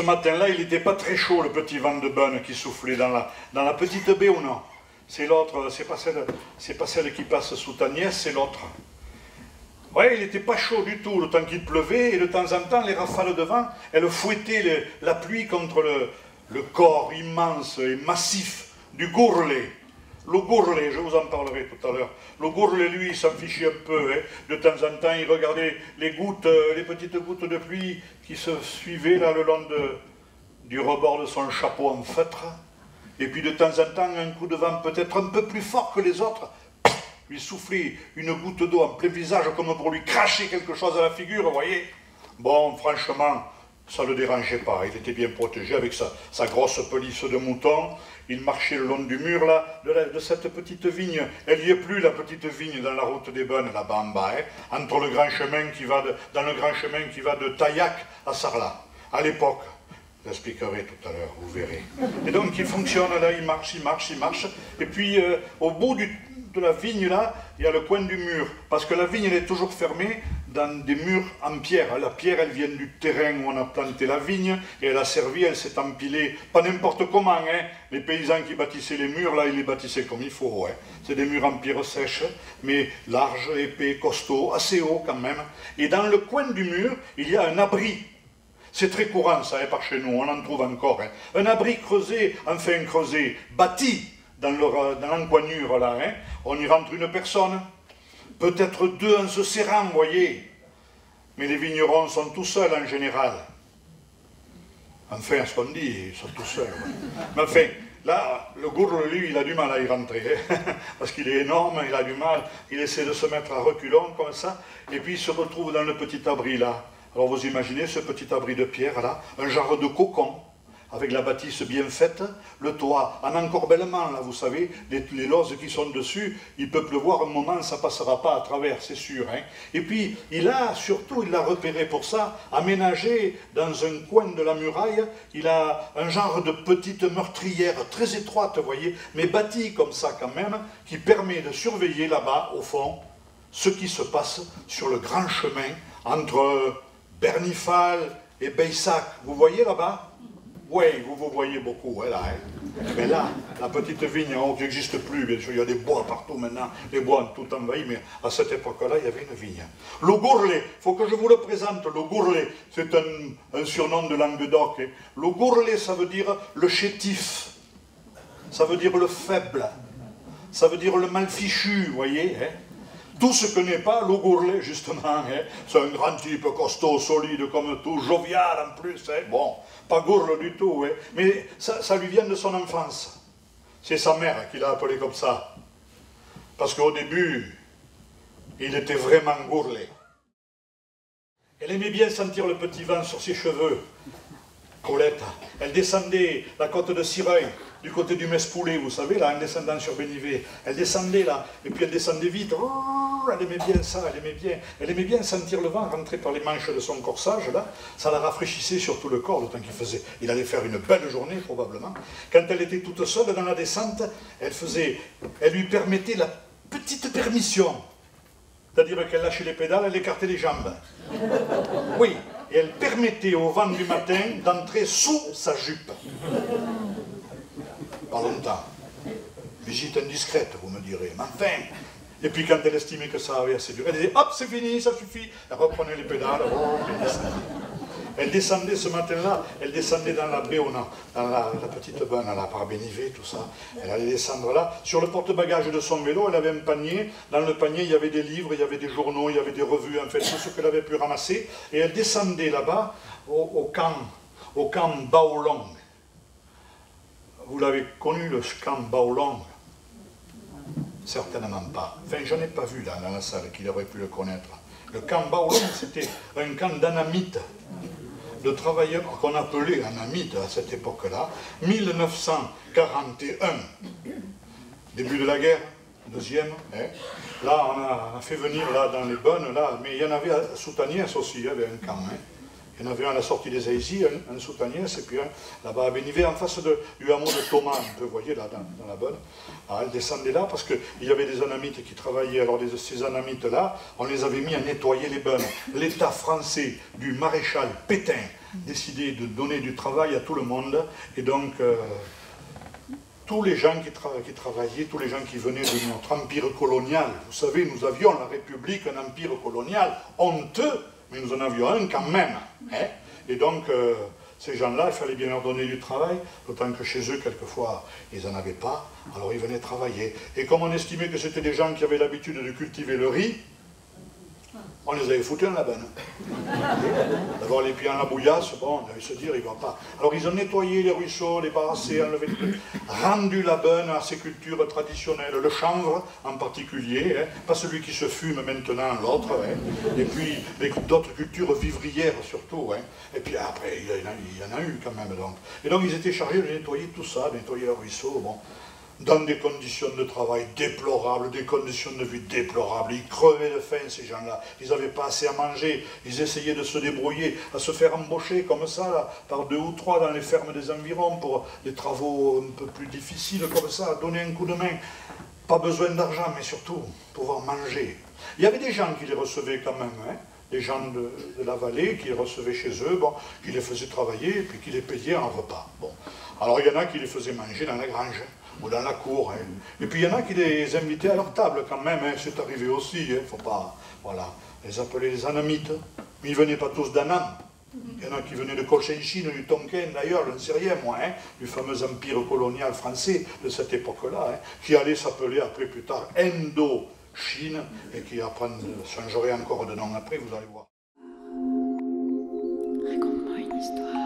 ce matin-là, il n'était pas très chaud, le petit vent de Bonne qui soufflait dans la petite baie ou non? C'est l'autre, c'est pas celle qui passe sous ta nièce, c'est l'autre. Oui, il n'était pas chaud du tout, le temps qu'il pleuvait, et de temps en temps, les rafales de vent, elles fouettaient la pluie contre le corps immense et massif du gourlet. Le gourlet, je vous en parlerai tout à l'heure. Le gourlet, lui, il s'en fichait un peu. Hein. De temps en temps, il regardait les gouttes, les petites gouttes de pluie qui se suivaient là le long du rebord de son chapeau en feutre. Et puis de temps en temps, un coup de vent peut-être un peu plus fort que les autres, lui soufflait une goutte d'eau en plein visage comme pour lui cracher quelque chose à la figure, vous voyez. Bon, franchement, ça ne le dérangeait pas. Il était bien protégé avec sa grosse pelisse de mouton. Il marchait le long du mur là, de cette petite vigne. Elle n'y est plus, la petite vigne, dans la route des Bonnes, là-bas en bas, hein, entre le grand chemin qui va dans le grand chemin qui va de Taillac à Sarlat. À l'époque, j'expliquerai tout à l'heure, vous verrez. Et donc il fonctionne là, il marche. Et puis au bout de la vigne là, il y a le coin du mur. Parce que la vigne, elle est toujours fermée dans des murs en pierre. La pierre, elle vient du terrain où on a planté la vigne, et elle a servi, elle s'est empilée, pas n'importe comment, hein. Les paysans qui bâtissaient les murs, là, ils les bâtissaient comme il faut, hein. C'est des murs en pierre sèche, mais larges, épais, costauds, assez hauts quand même. Et dans le coin du mur, il y a un abri. C'est très courant, ça, hein, par chez nous, on en trouve encore. Hein. Un abri creusé, bâti dans l'encoignure, là, hein. On y rentre une personne, peut-être deux en se serrant, vous voyez. Mais les vignerons sont tout seuls en général. Enfin, ce qu'on dit, ils sont tout seuls. Ouais. Mais enfin, là, le gourle, lui, il a du mal à y rentrer. Hein, parce qu'il est énorme, il a du mal. Il essaie de se mettre à reculons, comme ça. Et puis, il se retrouve dans le petit abri, là. Alors, vous imaginez ce petit abri de pierre, là, un genre de cocon, avec la bâtisse bien faite, le toit en encorbellement, là, vous savez, les lozes qui sont dessus, il peut pleuvoir un moment, ça ne passera pas à travers, c'est sûr. Hein. Et puis, il a repéré pour ça, aménagé dans un coin de la muraille, il a un genre de petite meurtrière, très étroite, vous voyez, mais bâtie comme ça quand même, qui permet de surveiller là-bas, au fond, ce qui se passe sur le grand chemin entre Bernifal et Baissac. Vous voyez là-bas? Oui, vous voyez beaucoup, hein, là. Hein. Mais là, la petite vigne en haut qui n'existe plus, bien sûr, il y a des bois partout maintenant, les bois ont tout envahi, mais à cette époque-là, il y avait une vigne. Le gourlet, il faut que je vous le présente, le gourlet, c'est un surnom de Languedoc. Hein. Le gourlet, ça veut dire le chétif, ça veut dire le faible, ça veut dire le mal fichu, vous voyez, hein. Tout ce que n'est pas le gourlet, justement, hein. C'est un grand type costaud, solide comme tout, jovial en plus, hein. Bon, pas gourle du tout, hein. Mais ça lui vient de son enfance. C'est sa mère qui l'a appelé comme ça. Parce qu'au début, il était vraiment gourlet. Elle aimait bien sentir le petit vent sur ses cheveux. Colette, elle descendait la côte de Cireuil, du côté du Mespoulet, vous savez, là, en descendant sur Bénivet. Elle descendait là, et puis elle descendait vite. Oh, elle aimait bien ça, elle aimait bien sentir le vent rentrer par les manches de son corsage, là. Ça la rafraîchissait sur tout le corps, le temps qu'il faisait. Il allait faire une belle journée, probablement. Quand elle était toute seule dans la descente, elle lui permettait la petite permission. C'est-à-dire qu'elle lâchait les pédales, elle écartait les jambes. Oui, et elle permettait au vent du matin d'entrer sous sa jupe. Pas longtemps. Visite indiscrète, vous me direz. Mais enfin. Et puis quand elle estimait que ça avait assez duré, elle disait, hop, c'est fini, ça suffit. Elle reprenait les pédales, elle descendait. Elle descendait ce matin-là, elle descendait dans la baie, dans la petite bonne, là, par Bénivet, tout ça. Elle allait descendre là. Sur le porte-bagages de son vélo, elle avait un panier. Dans le panier, il y avait des livres, il y avait des journaux, il y avait des revues, en fait, tout ce qu'elle avait pu ramasser. Et elle descendait là-bas, au camp Baolong. Vous l'avez connu, le camp Baolong? Certainement pas. Enfin, je n'en ai pas vu là, dans la salle qui aurait pu le connaître. Le camp Baolong, c'était un camp d'anamites, de travailleurs qu'on appelait anamites à cette époque-là, 1941, début de la guerre, deuxième. Hein. Là, on a fait venir là, dans les bonnes, là, mais il y en avait à Soutaniès aussi, il y avait un camp. Hein. Il y en avait un à la sortie des Aïsy, un sous Agnès, et puis un là-bas à Bénivet, en face du hameau de Thomas, un peu, vous voyez, là, dans la bonne. Alors, elle descendait là parce qu'il y avait des anamites qui travaillaient. Alors, ces anamites-là, on les avait mis à nettoyer les bonnes. L'État français du maréchal Pétain décidait de donner du travail à tout le monde, et donc tous les gens qui travaillaient, tous les gens qui venaient de notre empire colonial. Vous savez, nous avions la République, un empire colonial honteux, mais nous en avions un quand même. Hein? Et donc, ces gens-là, il fallait bien leur donner du travail, d'autant que chez eux, quelquefois, ils n'en avaient pas, alors ils venaient travailler. Et comme on estimait que c'était des gens qui avaient l'habitude de cultiver le riz, on les avait foutus dans la benne. D'avoir les pieds dans la bouillasse, bon, on devait se dire, il ne va pas. Alors ils ont nettoyé les ruisseaux, les barassés, enlevé les trucs, rendu la benne à ces cultures traditionnelles, le chanvre en particulier, hein, pas celui qui se fume maintenant, l'autre, hein, et puis d'autres cultures vivrières surtout, hein, et puis après, il y en a eu quand même. Donc. Et donc ils étaient chargés de nettoyer tout ça, de nettoyer les ruisseaux, bon. Dans des conditions de travail déplorables, des conditions de vie déplorables. Ils crevaient de faim, ces gens-là. Ils n'avaient pas assez à manger. Ils essayaient de se débrouiller, à se faire embaucher comme ça, là, par 2 ou 3 dans les fermes des environs, pour des travaux un peu plus difficiles, comme ça, donner un coup de main. Pas besoin d'argent, mais surtout, pouvoir manger. Il y avait des gens qui les recevaient quand même, hein, des gens de la vallée qui les recevaient chez eux, bon, qui les faisaient travailler, et puis qui les payaient en repas. Bon. Alors il y en a qui les faisaient manger dans la grange, ou dans la cour. Hein. Et puis il y en a qui les invitaient à leur table quand même, hein. C'est arrivé aussi, il ne faut pas, voilà, les appeler les anamites. Mais ils ne venaient pas tous d'Anam. Il y en a qui venaient de Cochinchine, du Tonkin d'ailleurs, je ne sais rien moi, hein, du fameux empire colonial français de cette époque-là, hein, qui allait s'appeler après plus tard Indo-Chine, et qui changerait encore de nom après, vous allez voir. Raconte-moi une histoire.